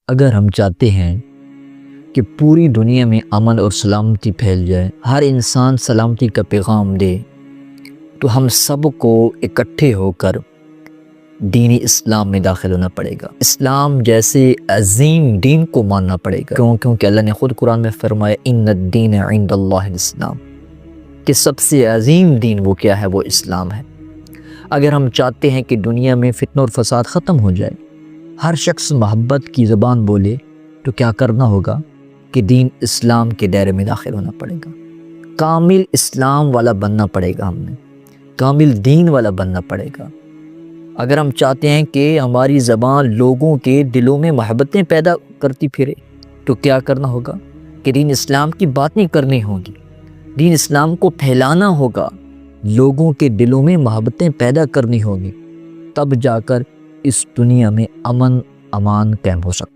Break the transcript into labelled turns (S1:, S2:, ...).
S1: اگر ہم چاہتے ہیں کہ پوری دنیا میں امن اور سلامتی پھیل جائے، ہر انسان سلامتی کا پیغام دے، تو ہم سب کو اکٹھے ہو کر دین اسلام میں داخل ہونا پڑے گا۔ اسلام جیسے عظیم دین کو ماننا پڑے گا، کیونکہ اللہ نے خود قرآن میں فرمایا ان الدین عند اللہ الاسلام، کہ سب سے عظیم دین وہ کیا ہے؟ وہ اسلام ہے۔ اگر ہم چاہتے ہیں کہ دنیا میں فتنہ اور فساد ختم ہو جائے، ہر شخص محبت کی زبان بولے، تو کیا کرنا ہوگا کہ دین اسلام کے دائرے میں داخل ہونا پڑے گا۔ کامل اسلام والا بننا پڑے گا، ہم نے کامل دین والا بننا پڑے گا۔ اگر ہم چاہتے ہیں کہ ہماری زبان لوگوں کے دلوں میں محبتیں پیدا کرتی پھرے، تو کیا کرنا ہوگا کہ دین اسلام کی باتیں کرنی ہوگی، دین اسلام کو پھیلانا ہوگا، لوگوں کے دلوں میں محبتیں پیدا کرنی ہوگی، تب جا کر اس دنیا میں امن امان قائم ہو سکتا ہے۔